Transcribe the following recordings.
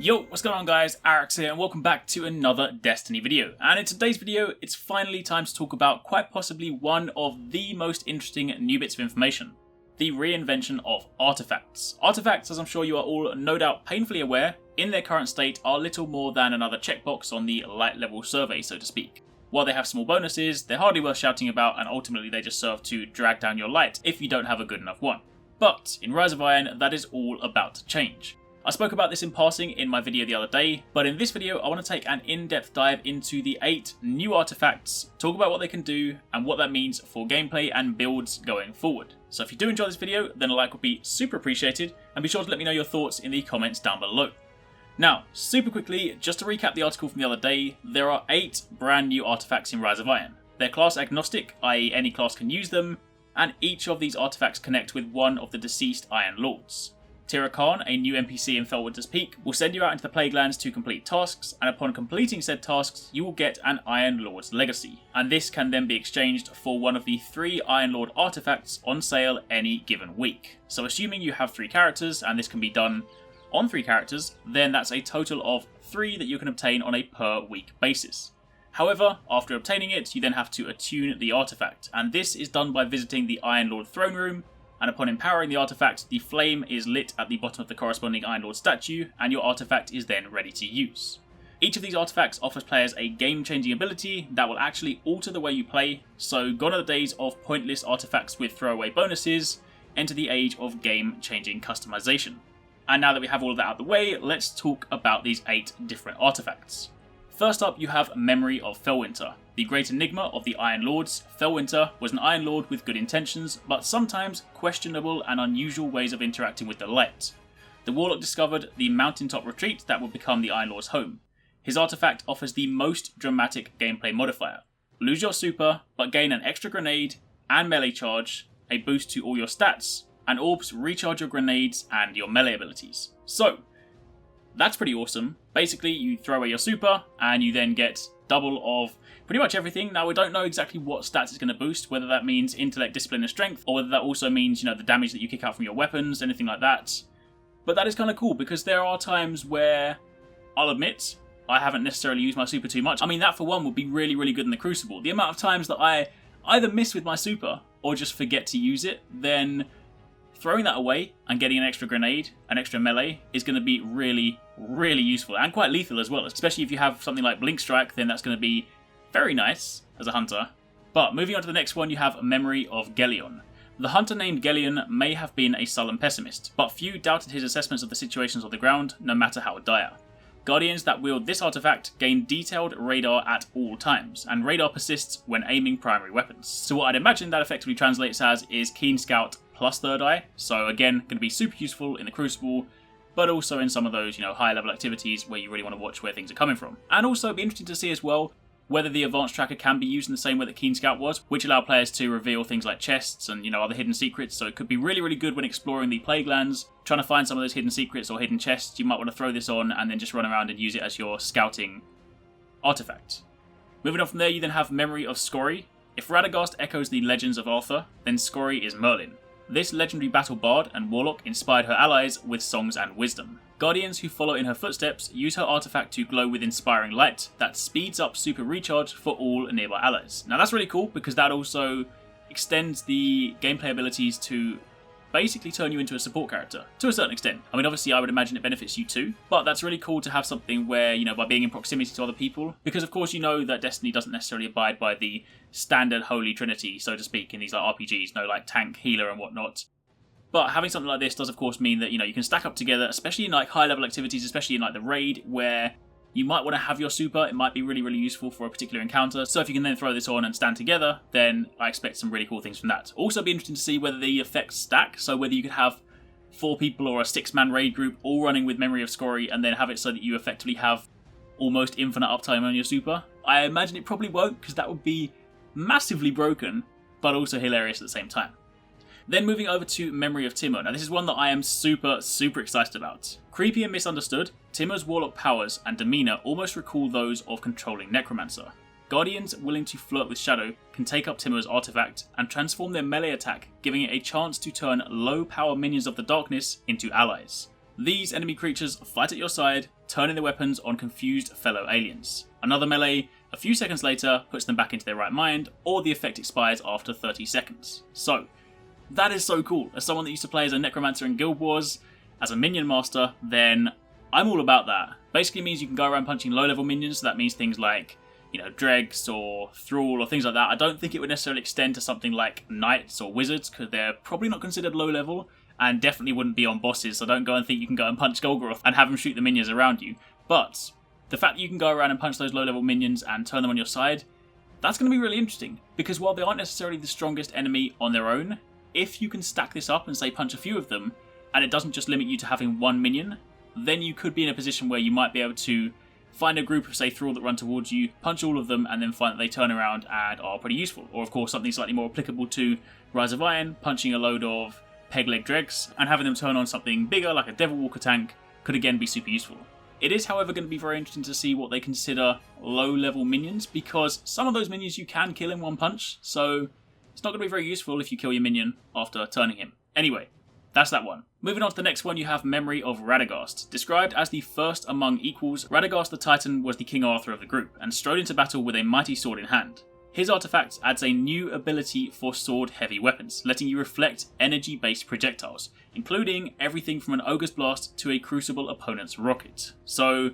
Yo, what's going on guys, Arekkz here and welcome back to another Destiny video. And in today's video, it's finally time to talk about quite possibly one of the most interesting new bits of information. The reinvention of artifacts. Artifacts, as I'm sure you are all no doubt painfully aware, in their current state are little more than another checkbox on the light level survey, so to speak. While they have small bonuses, they're hardly worth shouting about and ultimately they just serve to drag down your light if you don't have a good enough one. But in Rise of Iron, that is all about to change. I spoke about this in passing in my video the other day, but in this video I want to take an in-depth dive into the 8 new artifacts, talk about what they can do and what that means for gameplay and builds going forward. So if you do enjoy this video, then a like would be super appreciated, and be sure to let me know your thoughts in the comments down below. Now, super quickly, just to recap the article from the other day, there are 8 brand new artifacts in Rise of Iron. They're class agnostic, i.e. any class can use them, and each of these artifacts connect with one of the deceased Iron Lords. Khan, a new NPC in Felwinter's Peak, will send you out into the Plaguelands to complete tasks, and upon completing said tasks, you will get an Iron Lord's Legacy, and this can then be exchanged for one of the 3 Iron Lord artifacts on sale any given week. So assuming you have 3 characters, and this can be done on 3 characters, then that's a total of 3 that you can obtain on a per week basis. However, after obtaining it, you then have to attune the artifact, and this is done by visiting the Iron Lord throne room, and upon empowering the artifact, the flame is lit at the bottom of the corresponding Iron Lord statue, and your artifact is then ready to use. Each of these artifacts offers players a game-changing ability that will actually alter the way you play, so gone are the days of pointless artifacts with throwaway bonuses, enter the age of game-changing customization. And now that we have all of that out of the way, let's talk about these 8 different artifacts. First up, you have Memory of Felwinter. The great enigma of the Iron Lords, Felwinter was an Iron Lord with good intentions, but sometimes questionable and unusual ways of interacting with the light. The Warlock discovered the mountaintop retreat that would become the Iron Lord's home. His artifact offers the most dramatic gameplay modifier. Lose your super, but gain an extra grenade and melee charge, a boost to all your stats, and orbs recharge your grenades and your melee abilities. So, that's pretty awesome. Basically, you throw away your super, and you then get double of pretty much everything. Now, we don't know exactly what stats it's going to boost, whether that means intellect, discipline, and strength, or whether that also means, the damage that you kick out from your weapons, anything like that. But that is kind of cool, because there are times where, I'll admit, I haven't necessarily used my super too much. I mean, that for one would be really, really good in the Crucible. The amount of times that I either miss with my super, or just forget to use it, then throwing that away and getting an extra grenade, an extra melee, is going to be really, really useful and quite lethal as well. Especially if you have something like Blink Strike, then that's going to be very nice as a hunter. But moving on to the next one, you have Memory of Galleon. The hunter named Galleon may have been a sullen pessimist, but few doubted his assessments of the situations on the ground, no matter how dire. Guardians that wield this artifact gain detailed radar at all times, and radar persists when aiming primary weapons. So what I'd imagine that effectively translates as is Keen Scout plus Third Eye, so again, going to be super useful in the Crucible, but also in some of those, higher level activities where you really want to watch where things are coming from. And also, it'd be interesting to see as well whether the advanced tracker can be used in the same way that Keen Scout was, which allow players to reveal things like chests and, other hidden secrets, so it could be really, really good when exploring the Plaguelands, trying to find some of those hidden secrets or hidden chests. You might want to throw this on and then just run around and use it as your scouting artifact. Moving on from there, you then have Memory of Scorri. If Radagast echoes the legends of Arthur, then Scorri is Merlin. This legendary battle bard and warlock inspired her allies with songs and wisdom. Guardians who follow in her footsteps use her artifact to glow with inspiring light that speeds up super recharge for all nearby allies. Now that's really cool because that also extends the gameplay abilities to basically turn you into a support character, to a certain extent. I mean, obviously I would imagine it benefits you too, but that's really cool to have something where, by being in proximity to other people, because of course that Destiny doesn't necessarily abide by the standard holy trinity, so to speak, in these RPGs, like tank, healer and whatnot. But having something like this does of course mean that, you can stack up together, especially in high level activities, especially in the raid, where you might want to have your super. It might be really, really useful for a particular encounter. So if you can then throw this on and stand together, then I expect some really cool things from that. Also be interesting to see whether the effects stack. So whether you could have 4 people or a 6-man raid group all running with Memory of Scorri and then have it so that you effectively have almost infinite uptime on your super. I imagine it probably won't, because that would be massively broken, but also hilarious at the same time. Then moving over to Memory of Timon. Now this is one that I am super, super excited about. Creepy and misunderstood, Timon's warlock powers and demeanour almost recall those of controlling Necromancer. Guardians willing to flirt with Shadow can take up Timon's artifact and transform their melee attack, giving it a chance to turn low power minions of the darkness into allies. These enemy creatures fight at your side, turning their weapons on confused fellow aliens. Another melee, a few seconds later, puts them back into their right mind, or the effect expires after 30 seconds. So, that is so cool. As someone that used to play as a Necromancer in Guild Wars, as a minion master, then I'm all about that. Basically means you can go around punching low level minions, so that means things like, dregs or thrall or things like that. I don't think it would necessarily extend to something like knights or wizards, because they're probably not considered low level, and definitely wouldn't be on bosses, so don't go and think you can go and punch Golgoroth and have him shoot the minions around you. But the fact that you can go around and punch those low level minions and turn them on your side, that's going to be really interesting, because while they aren't necessarily the strongest enemy on their own, if you can stack this up and say punch a few of them, and it doesn't just limit you to having one minion, then you could be in a position where you might be able to find a group of, say, thrall that run towards you, punch all of them, and then find that they turn around and are pretty useful. Or, of course, something slightly more applicable to Rise of Iron, punching a load of peg leg dregs, and having them turn on something bigger, like a Devil Walker tank, could again be super useful. It is, however, going to be very interesting to see what they consider low-level minions, because some of those minions you can kill in one punch, so it's not going to be very useful if you kill your minion after turning him. Anyway, that's that one. Moving on to the next one, you have Memory of Radagast. Described as the first among equals, Radagast the Titan was the King Arthur of the group, and strode into battle with a mighty sword in hand. His artifact adds a new ability for sword-heavy weapons, letting you reflect energy-based projectiles, including everything from an Ogre's Blast to a Crucible opponent's rocket. So,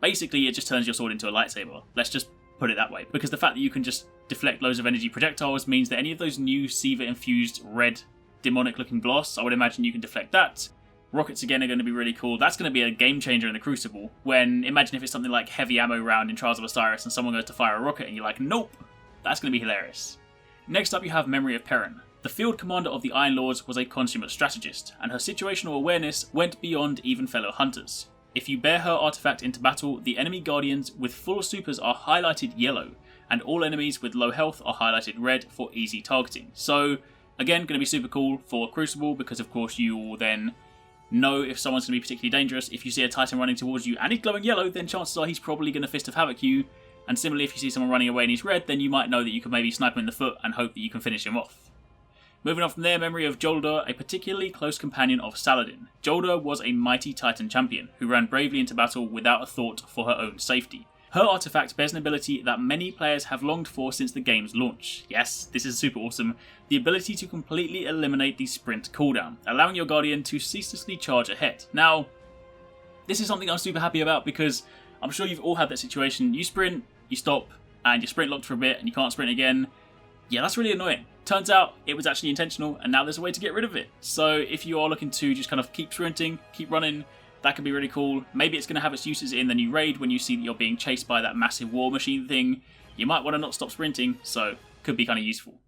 basically it just turns your sword into a lightsaber. Let's just put it that way, because the fact that you can just deflect loads of energy projectiles means that any of those new Siva-infused red demonic-looking blasts, I would imagine you can deflect that. Rockets again are going to be really cool. That's going to be a game changer in the Crucible, when imagine if it's something like heavy ammo round in Trials of Osiris and someone goes to fire a rocket and you're like, nope! That's going to be hilarious. Next up you have Memory of Paran. The field commander of the Iron Lords was a consummate strategist, and her situational awareness went beyond even fellow hunters. If you bear her artifact into battle, the enemy guardians with full supers are highlighted yellow, and all enemies with low health are highlighted red for easy targeting. So, again, going to be super cool for Crucible, because of course you will then know if someone's going to be particularly dangerous. If you see a Titan running towards you and he's glowing yellow, then chances are he's probably going to Fist of Havoc you. And similarly, if you see someone running away and he's red, then you might know that you can maybe snipe him in the foot and hope that you can finish him off. Moving on from there, Memory of Golda, a particularly close companion of Saladin. Golda was a mighty Titan champion who ran bravely into battle without a thought for her own safety. Her artifact bears an ability that many players have longed for since the game's launch. Yes, this is super awesome. The ability to completely eliminate the sprint cooldown, allowing your Guardian to ceaselessly charge ahead. Now, this is something I'm super happy about, because I'm sure you've all had that situation. You sprint, you stop, and you're sprint locked for a bit and you can't sprint again. Yeah, that's really annoying. Turns out it was actually intentional, and now there's a way to get rid of it. So if you are looking to just kind of keep sprinting, keep running, that could be really cool. Maybe it's going to have its uses in the new raid when you see that you're being chased by that massive war machine thing. You might want to not stop sprinting, so could be kind of useful.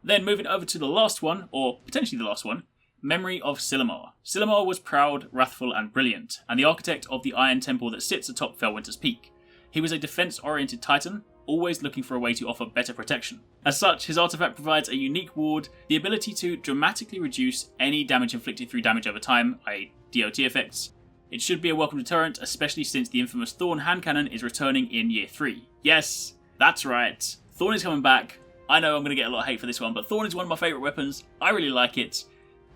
Then moving over to the last one, or potentially the last one, Memory of Scylla. Scylla was proud, wrathful, and brilliant, and the architect of the Iron Temple that sits atop Felwinter's Peak. He was a defense-oriented Titan, always looking for a way to offer better protection. As such, his artifact provides a unique ward, the ability to dramatically reduce any damage inflicted through damage over time, i.e. DOT effects. It should be a welcome deterrent, especially since the infamous Thorn hand cannon is returning in Year 3. Yes, that's right. Thorn is coming back. I know I'm going to get a lot of hate for this one, but Thorn is one of my favourite weapons. I really like it.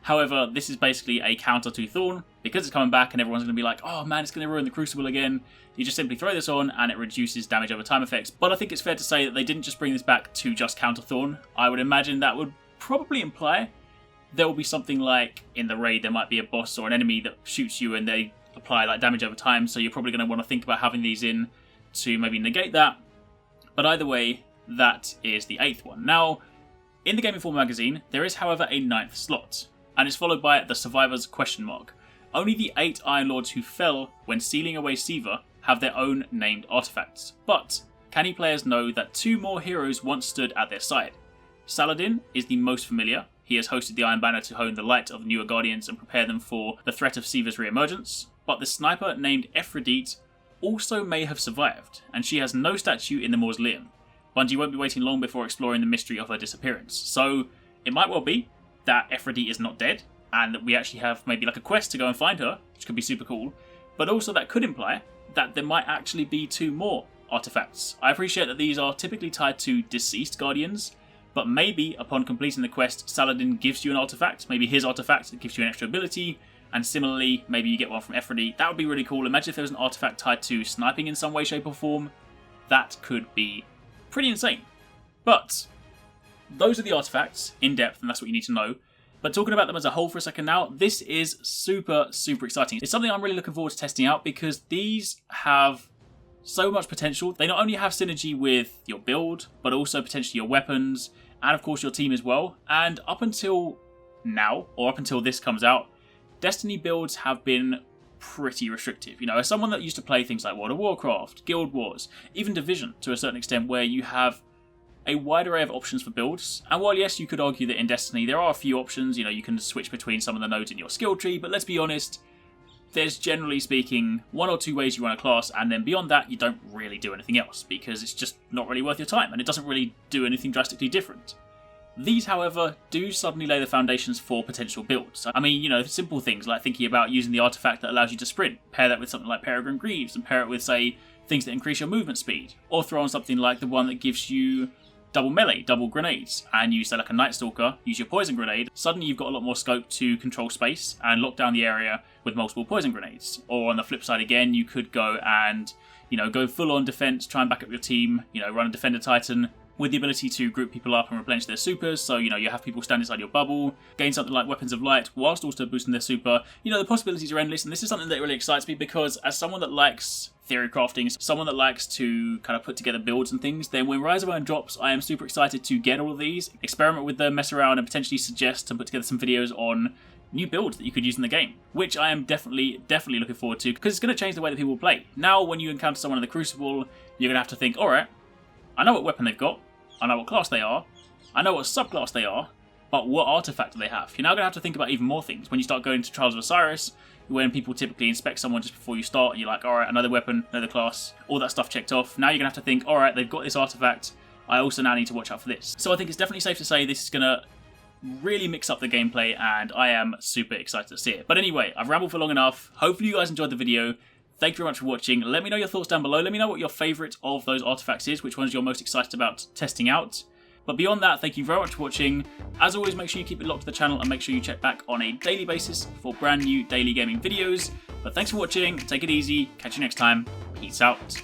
However, this is basically a counter to Thorn. Because it's coming back and everyone's going to be like, oh man, it's going to ruin the Crucible again. You just simply throw this on and it reduces damage over time effects. But I think it's fair to say that they didn't just bring this back to just counter Thorn. I would imagine that would probably imply there will be something like in the raid there might be a boss or an enemy that shoots you and they apply like damage over time. So you're probably going to want to think about having these in to maybe negate that. But either way, that is the 8th one. Now, in the Game Informer magazine, there is however a 9th slot. And it's followed by the Survivors ? Only the 8 Iron Lords who fell when sealing away Siva have their own named artifacts. But canny players know that 2 more heroes once stood at their side. Saladin is the most familiar. He has hosted the Iron Banner to hone the light of the newer Guardians and prepare them for the threat of Siva's re-emergence. But the sniper named Arekkz also may have survived, and she has no statue in the mausoleum. Bungie won't be waiting long before exploring the mystery of her disappearance. So it might well be that Arekkz is not dead, and that we actually have maybe like a quest to go and find her, which could be super cool. But also that could imply that there might actually be 2 more artifacts. I appreciate that these are typically tied to deceased Guardians, but maybe upon completing the quest, Saladin gives you an artifact, maybe his artifact that gives you an extra ability, And similarly, maybe you get one from F-Ready. That would be really cool. Imagine if there was an artifact tied to sniping in some way, shape or form. That could be pretty insane. But those are the artifacts in depth, and that's what you need to know. But talking about them as a whole for a second now, this is super, super exciting. It's something I'm really looking forward to testing out because these have so much potential. They not only have synergy with your build, but also potentially your weapons, and of course your team as well. And up until now, or up until this comes out, Destiny builds have been pretty restrictive. You know, as someone that used to play things like World of Warcraft, Guild Wars, even Division to a certain extent, where you have a wide array of options for builds. And while yes, you could argue that in Destiny there are a few options, you know, you can switch between some of the nodes in your skill tree, but let's be honest, there's generally speaking 1 or 2 ways you run a class, and then beyond that you don't really do anything else because it's just not really worth your time and it doesn't really do anything drastically different. These, however, do suddenly lay the foundations for potential builds. I mean, you know, simple things like thinking about using the artifact that allows you to sprint, pair that with something like Peregrine Greaves, and pair it with, say, things that increase your movement speed. Or throw on something like the one that gives you double melee, double grenades, and you say like a Night Stalker, use your poison grenade. Suddenly you've got a lot more scope to control space and lock down the area with multiple poison grenades. Or on the flip side again, you could go and, you know, go full on defense, try and back up your team, you know, run a Defender Titan, with the ability to group people up and replenish their supers, so, you know, you have people stand inside your bubble, gain something like Weapons of Light, whilst also boosting their super. You know, the possibilities are endless, and this is something that really excites me, because as someone that likes theory crafting, someone that likes to kind of put together builds and things, then when Rise of Iron drops, I am super excited to get all of these, experiment with them, mess around, and potentially suggest and put together some videos on new builds that you could use in the game, which I am definitely looking forward to, because it's going to change the way that people play. Now, when you encounter someone in the Crucible, you're going to have to think, alright, I know what weapon they've got, I know what class they are, I know what subclass they are, but what artifact do they have? You're now going to have to think about even more things. When you start going to Trials of Osiris, when people typically inspect someone just before you start, and you're like, alright, another weapon, another class, all that stuff checked off. Now you're going to have to think, alright, they've got this artifact, I also now need to watch out for this. So I think it's definitely safe to say this is going to really mix up the gameplay, and I am super excited to see it. But anyway, I've rambled for long enough. Hopefully you guys enjoyed the video. Thank you very much for watching. Let me know your thoughts down below. Let me know what your favourite of those artifacts is, which ones you're most excited about testing out. But beyond that, thank you very much for watching. As always, make sure you keep it locked to the channel and make sure you check back on a daily basis for brand new daily gaming videos. But thanks for watching, take it easy, catch you next time, peace out.